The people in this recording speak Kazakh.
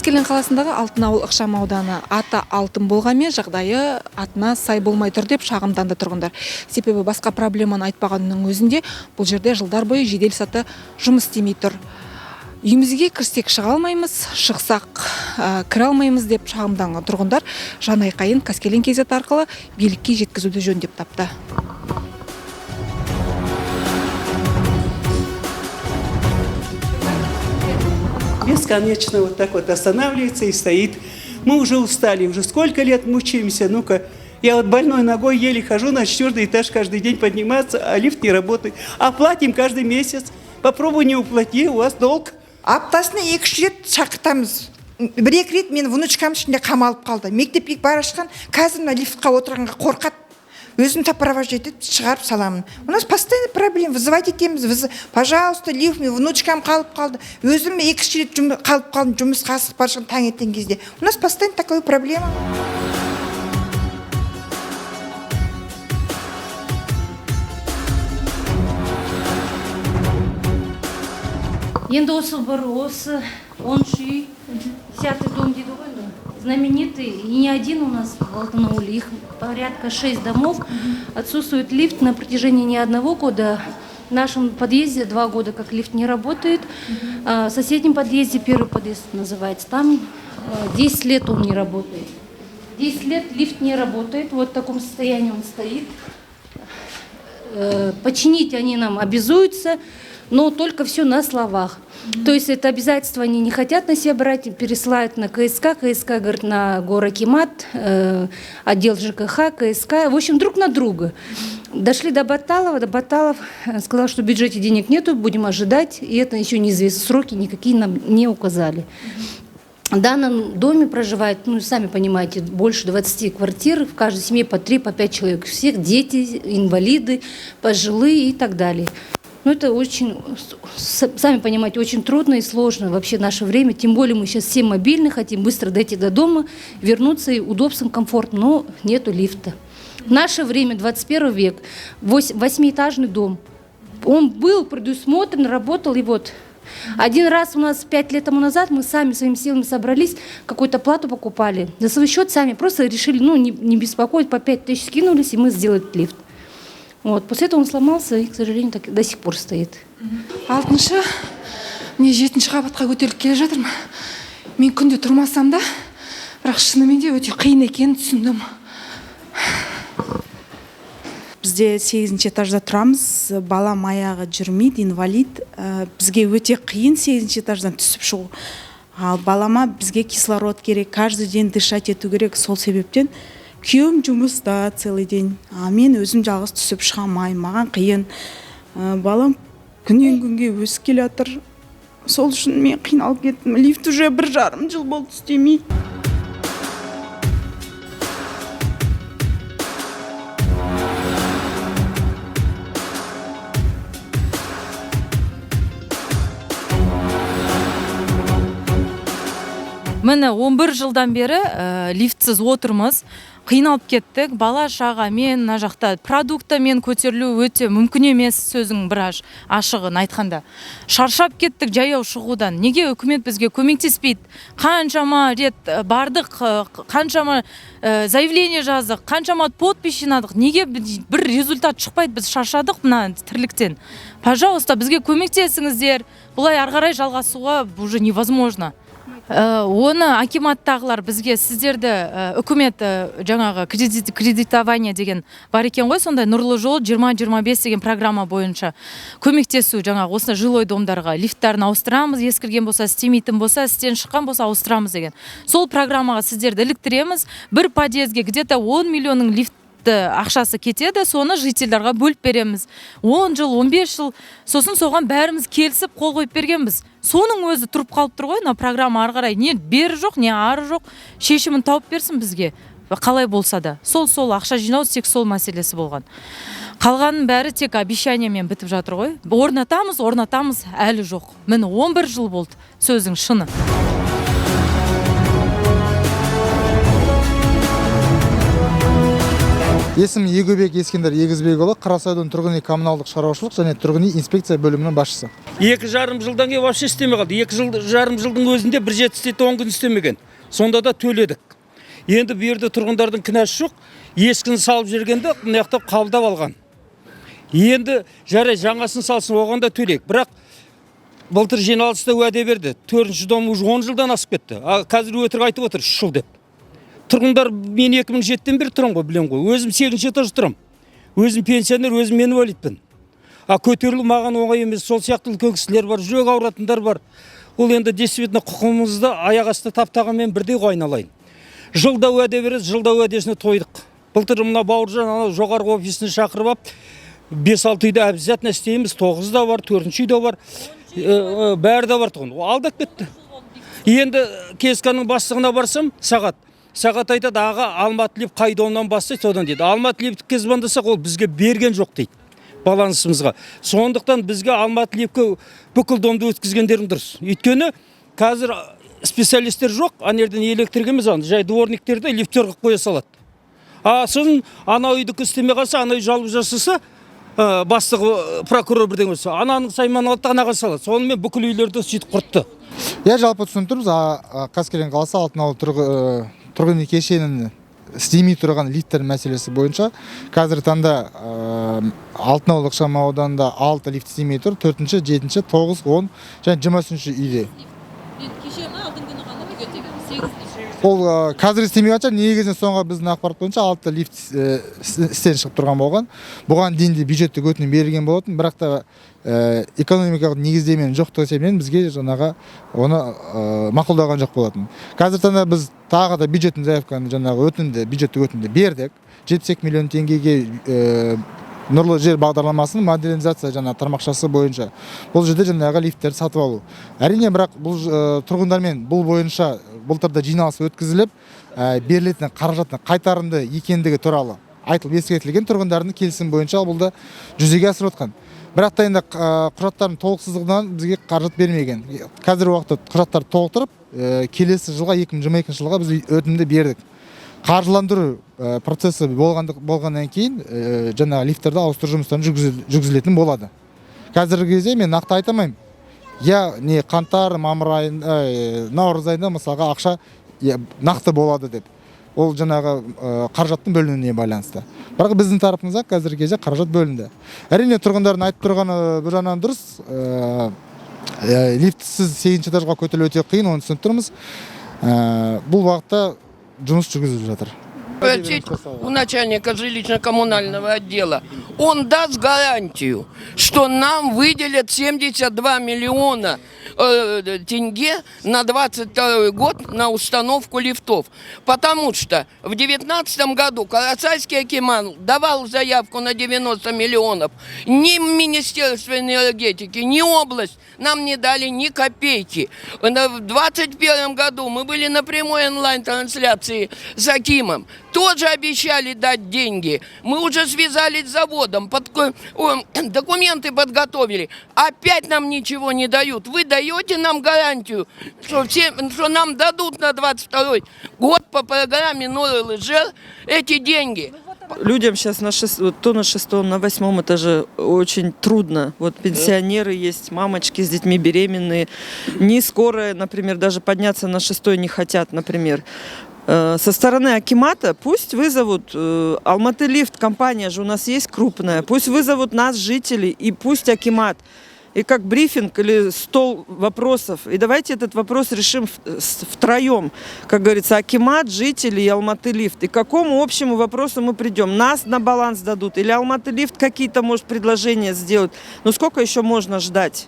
Қаскелең қаласындағы Алтын ауыл ықшам ауданы аты алтын болғанмен жағдайы атына сай болмай тұр деп шағымданды тұрғындар. Себебі басқа проблеманы айтпағанның өзінде бұл жерде жылдар бойы жедел саты жұмыс істемей тұр. Үйімізге кірсек шыға алмаймыз, шықсақ кіре алмаймыз деп шағымданған тұрғындар жанайқайын Қаскелең KZ арқылы билікке жеткізуді жөн деп тапты. Бесконечно вот так вот останавливается и стоит. Мы уже устали, уже сколько лет мучаемся. Ну-ка, я вот больной ногой еле хожу на 4-й этаж каждый день подниматься, а лифт не работает. А платим каждый месяц. Попробуй не уплати, у вас долг. Аптасына 2-3 рет шақыртамыз. 1-2 рет мен внучкам ішінде қамалып қалды. Мектепке бара жатқан, қазір мына лифтқа отырғанға қорқады. Өзім тапыровожать етіп шығарып саламын. У нас постоянно проблема. Вызывать етеміз. Пожалуйста, лифт, мен внучкам қалып қалды. Өзім 2-3 рет қалып қалдым, жұмысқа асығып бара жатқан таңертең кезде. У нас постоянно такая проблема. Енді осы бір осы 10 үй, 10-й дом дейді ғой, знаменитый, и не один у нас в Алтын ауле, их порядка 6 домов. Отсутствует лифт на протяжении не одного года. В нашем подъезде 2 года как лифт не работает. В соседнем подъезде, первый подъезд называется, там 10 лет он не работает. 10 лет лифт не работает, вот в таком состоянии он стоит. Починить они нам обязуются, но только все на словах. То есть это обязательство они не хотят на себя брать, пересылают на КСК, КСК говорит на горакимат, отдел ЖКХ, КСК, в общем, друг на друга. Дошли до Баталова, Баталов сказал, что в бюджете денег нету, будем ожидать, и это еще неизвестно, сроки никакие нам не указали. В данном доме проживает, ну, сами понимаете, больше 20 квартир, в каждой семье по 3, по 5 человек, всех дети, инвалиды, пожилые и так далее. Ну, это очень, сами понимаете, очень трудно и сложно вообще в наше время. Тем более мы сейчас все мобильны, хотим быстро дойти до дома, вернуться и удобством, комфортно, но нету лифта. В наше время, 21 век, 8-этажный дом. Он был предусмотрен, работал, и вот. Один раз у нас 5 лет тому назад мы сами своими силами собрались, какую-то плату покупали. За свой счет сами просто решили, ну, не беспокоить, по 5 тысяч скинулись, и мы сделали лифт. Вот. После этого он сломался и, к сожалению, так до сих пор стоит. Алтыншы, не 7-ші қабатқа көтеріліп келе жатырмын. Мен күнде тұрмасам да, бірақ шынымен де өте қиын екенін түсіндім. Бізде 8-ші этажда тұрамыз, балам аяғы жүрмейді, инвалид. Бізге өте қиын 8-ші этаждан түсіп шығу. Ал балама бізге кислород керек, каждый день дышать ету керек, сол себептен күйеуім жұмыста целый день. Мен өзім жалғыз түсіп шыға алмаймын, маған қиын. Балам күннен күнге өсіп келе жатыр. Сол үшін мен қиналып кеттім. Лифт уже 1,5 жыл болды істемейді. Міне 11 жылдан бері лифтсіз отырмыз, қиналып кеттік, бала шағамен, мына жақта продуктамен көтерілу өте мүмкін емес, сөзің біраз ашығын айтқанда. Шаршап кеттік жаяу шығудан. Неге үкімет бізге көмектеспейді? Қаншама рет бардық, қаншама заявление жаздық, қаншама подпись жинадық. Неге бір результат шықпайды? Біз шаршадық мына тірліктен. Пожалуйста, бізге көмектесіңіздер. Бұлай ары қарай жалғасуға уже невозможно. Оны акиматтағылар бізге сіздерді үкімет жаңағы кредитование деген бар екен ғой, сондай нұрлы жол 20-25 деген программа бойынша көмектесу, жаңағы осына жилой домдарға лифттарын ауыстырамыз, ескірген болса, істемейтін болса, істен шыққан болса ауыстырамыз деген. Сол программаға сіздерді іліктіреміз, бір подъезге где-то 10 миллионның лифт ақшасы кетеді, соны жительдарға бөліп береміз. 10 жыл, 15 жыл, сосын соған бәріміз келісіп қол қойып бергенбіз. Соның өзі тұрып қалып тұр ғой, программа ары қарай не бері жоқ, не ары жоқ, шешімін тауып берсін бізге. Қалай болса да. Сол ақша жинау тек сол мәселесі болған. Қалғанның бәрі тек обещаниямен бітіп жатыр ғой. Орнатамыз, әлі жоқ. Міне 11 жыл болды, сөздің шыны. Есім Егөбек Ескендір Егізбекұлы, Қарасайдың тұрғын үй коммуналдық шаруашылық және тұрғын үй инспекция бөлімінің басшысы. 2,5 жылдан кейін вообще істемей қалды. 2,5 жылдың өзінде бір жетістікті 10 күн істемеген. Сонда да төледік. Енді бұл жерде тұрғындардың кінәсі жоқ. Ескіні салып жергенде мынаяқтап қабылдап алған. Енді жарай жаңасын салсын, оған да төлейік. Бірақ былтыр жиналыста уәде берді. 4-ші дом уже 10 жылдан асып кетті. Қазір өтірік айтып отыр 3 жыл деп. Тұрғындар, мен 2007-тен бері тұрам ғой, білем ғой. Өзім 8-ші этажда тұрам. Өзім пенсионер, өзім инвалидпін. Көтерілу маған оңай емес. Сол сияқты үлкен кісілер бар, жүрек ауыратындар бар. Ол енді действительно құқығымызды аяқ асты таптағанмен бірдей ғой айналайын. Жылда уәде береді, жылда уәдесіне тойдық. Былтыр мына Бауыржан ана жоғарғы офисіне шақырып алып, 5-6 үйде обязательно істейміз, 9 да бар, 4-ші үйде бар. Бәрі де бар тұғын. Алдап кетті. Енді КСК-ның бастығына барсам, Сағат айтады, аға, Алматы лифт қайда онан бастайды, содан дейді. Алматы лифтке звондасақ, ол бізге берген жоқ дейді, балансымызға. Сондықтан бізге Алматы лифтке бүкіл домды өткізгендерің дұрыс. Өйткені қазір специалистер жоқ, анерден электрик емес, жай дворниктерді лифттер қылып қоя салады. Сосын ана үйдікі істемей қалса, ана үй жалып жасаса, бастығы прокурор бірден өтсе, ананың сайман алды, анаға салады. Сонымен бүкіл үйлерді сөйтіп құртты. Жалпы түсініп тұрмыз, Қаскелең қаласы Алтынауыл тұрғын үй кешенін істемей тұрған лифттер мәселесі бойынша қазір таңда Алтынауыл ықшамауданында 6 лифт істемей тұр, 4-ші, 7-ші, 9, 10 және 23-ші үйде. Ол қазір істемей жатыр. Негізінен соңғы біздің ақпарат бойынша 6 лифт істен шығып тұрған болған. Бұған дейін де бюджеттік өтінім берілген болатын, бірақ та экономикалық негіздеменің жоқтығы себебінен бізге жаңағы оны мақұлдаған жоқ болатын. Қазір таңда біз тағы да бюджеттік заявканы жаңағы бюджеттік өтінімді бердік. 72 миллион теңгеге Нұрлы жер бағдарламасының модернизация жаңа тармақшасы бойынша бұл жерде жаңағы лифттерді сатып алу. Әрине, бірақ бұл тұрғындармен бұл бойынша былтырда жиналыс өткізіліп, берілетін қаражаттың қайтарымды екендігі туралы айтылып ескертілген, тұрғындардың келісім бойынша бұл да жүзеге асырып отқан. Бірақ та енді құжаттардың толықсыздығынан бізге қаражат бермеген. Қазір уақытта құжаттарды толықтырып, келесі жылға 2022 жылға біз өтінімді бердік. Қаржыландыру процесі болғаннан кейін жаңа лифттерді ауыстыру жұмыстарын жүргізілетін болады. Қазіргі кезде мен нақты айтамаймын. Не қаңтар, мамыр айында, наурыз айында мысалға ақша нақты болады деп. Ол жаңағы қаражаттың бөлінуіне байланысты. Бірақ біздің тарапымыздан қазіргі кезде қаражат бөлінді. Әрине, тұрғындардың айтып тұрғаны бір жағынан дұрыс. Лифтсіз 8-ші этажға көтерілу өте қиын, оны түсініп тұрмыз. Бұл уақытта жұмыс жүргізіліп жатыр. Спросить у начальника жилищно-коммунального отдела. Он даст гарантию, что нам выделят 72 миллиона тенге на 22 год на установку лифтов. Потому что в 2019 году Карасайский акимат давал заявку на 90 миллионов. Ни Министерство энергетики, ни область нам не дали ни копейки. В 2021 году мы были на прямой онлайн-трансляции с Акимом. Тоже обещали дать деньги. Мы уже связались с заводом, документы подготовили. Опять нам ничего не дают. Вы даете нам гарантию, что нам дадут на 22 год по программе Нурлы Жер эти деньги? Людям сейчас то на 6, на 8 этаже очень трудно. Вот пенсионеры есть, мамочки с детьми беременные. Не скорая, например, даже подняться на 6 не хотят, например. Со стороны акимата пусть вызовут Алматы лифт, компания же у нас есть крупная, пусть вызовут нас, жителей, и пусть акимат. И как брифинг или стол вопросов. И давайте этот вопрос решим втроем. Как говорится, акимат, жители и Алматы лифт. И к какому общему вопросу мы придем? Нас на баланс дадут? Или Алматы лифт какие-то, может, предложения сделать? Ну сколько еще можно ждать?